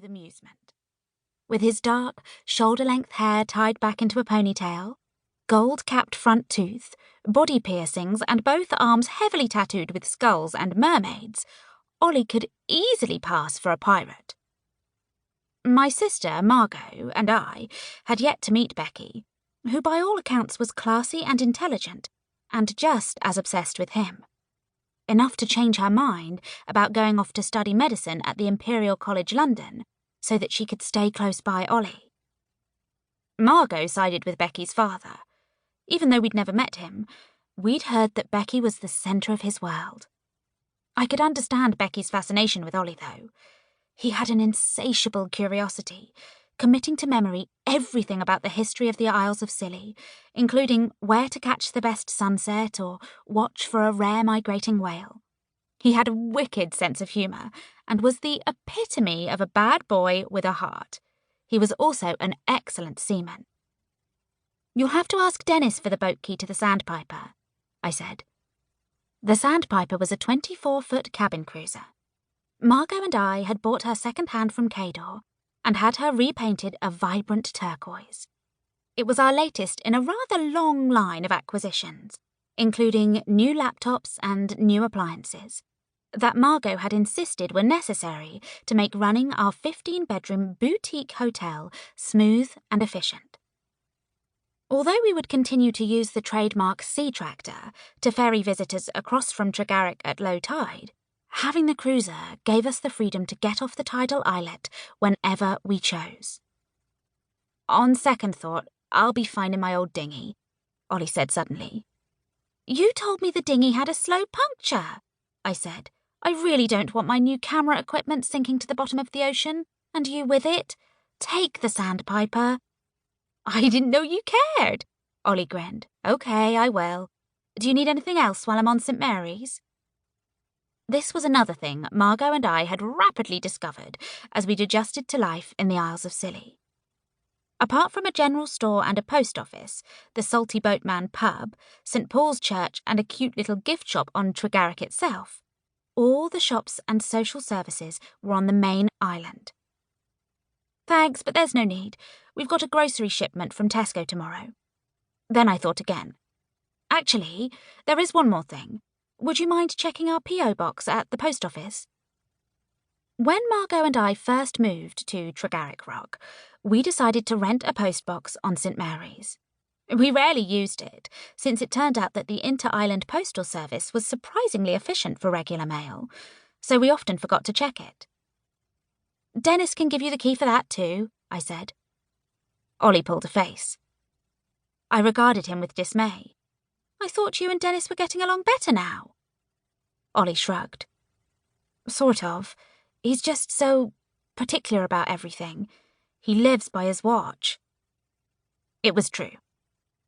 with amusement. With his dark, shoulder-length hair tied back into a ponytail, gold-capped front tooth, body piercings, and both arms heavily tattooed with skulls and mermaids, Ollie could easily pass for a pirate. My sister, Margot, and I had yet to meet Becky, who by all accounts was classy and intelligent, and just as obsessed with him. Enough to change her mind about going off to study medicine at the Imperial College London so that she could stay close by Ollie. Margot sided with Becky's father. Even though we'd never met him, we'd heard that Becky was the centre of his world. I could understand Becky's fascination with Ollie, though. He had an insatiable curiosity, committing to memory everything about the history of the Isles of Scilly, including where to catch the best sunset or watch for a rare migrating whale. He had a wicked sense of humour and was the epitome of a bad boy with a heart. He was also an excellent seaman. "You'll have to ask Dennis for the boat key to the Sandpiper," I said. The Sandpiper was a 24-foot cabin cruiser. Margot and I had bought her second-hand from Cador and had her repainted a vibrant turquoise. It was our latest in a rather long line of acquisitions, including new laptops and new appliances, that Margot had insisted were necessary to make running our 15-bedroom boutique hotel smooth and efficient. Although we would continue to use the trademark sea tractor to ferry visitors across from Tregarrick at low tide, having the cruiser gave us the freedom to get off the tidal islet whenever we chose. "On second thought, I'll be fine in my old dinghy," Ollie said suddenly. "You told me the dinghy had a slow puncture," I said. "I really don't want my new camera equipment sinking to the bottom of the ocean, and you with it. Take the Sandpiper." "I didn't know you cared," Ollie grinned. "Okay, I will. Do you need anything else while I'm on St. Mary's?" This was another thing Margot and I had rapidly discovered as we'd adjusted to life in the Isles of Scilly. Apart from a general store and a post office, the Salty Boatman pub, St. Paul's Church, and a cute little gift shop on Tregarrick itself, all the shops and social services were on the main island. "Thanks, but there's no need. We've got a grocery shipment from Tesco tomorrow." Then I thought again. "Actually, there is one more thing. Would you mind checking our P.O. box at the post office?" When Margot and I first moved to Tregarrick Rock, we decided to rent a post box on St. Mary's. We rarely used it, since it turned out that the inter-island postal service was surprisingly efficient for regular mail, so we often forgot to check it. "Dennis can give you the key for that too," I said. Ollie pulled a face. I regarded him with dismay. "I thought you and Dennis were getting along better now." Ollie shrugged. "Sort of. He's just so particular about everything. He lives by his watch." It was true.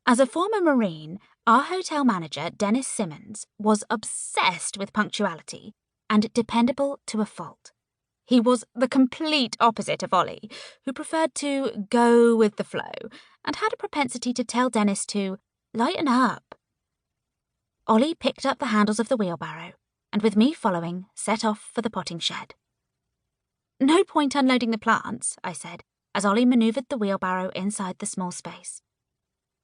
As a former Marine, our hotel manager, Dennis Simmons, was obsessed with punctuality and dependable to a fault. He was the complete opposite of Ollie, who preferred to go with the flow and had a propensity to tell Dennis to lighten up. Ollie picked up the handles of the wheelbarrow and, with me following, set off for the potting shed. "No point unloading the plants," I said, as Ollie manoeuvred the wheelbarrow inside the small space.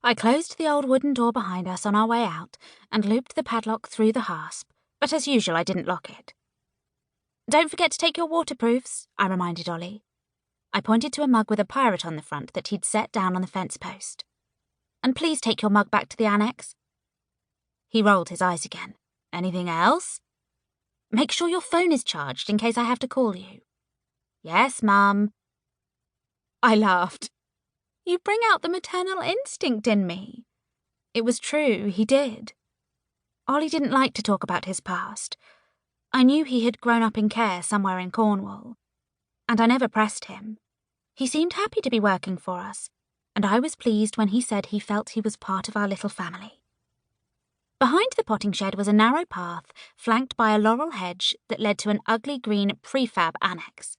I closed the old wooden door behind us on our way out and looped the padlock through the hasp, but as usual I didn't lock it. "Don't forget to take your waterproofs," I reminded Ollie. I pointed to a mug with a pirate on the front that he'd set down on the fence post. "And please take your mug back to the annex." He rolled his eyes again. "Anything else?" "Make sure your phone is charged in case I have to call you." "Yes, Mum." I laughed. "You bring out the maternal instinct in me." It was true, he did. Ollie didn't like to talk about his past. I knew he had grown up in care somewhere in Cornwall, and I never pressed him. He seemed happy to be working for us, and I was pleased when he said he felt he was part of our little family. Behind the potting shed was a narrow path flanked by a laurel hedge that led to an ugly green prefab annex.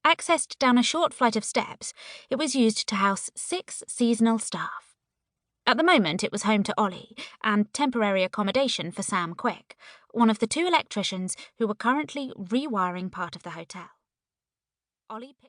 Accessed down a short flight of steps, it was used to house 6 seasonal staff. At the moment, it was home to Ollie and temporary accommodation for Sam Quick, one of the 2 electricians who were currently rewiring part of the hotel. Ollie picked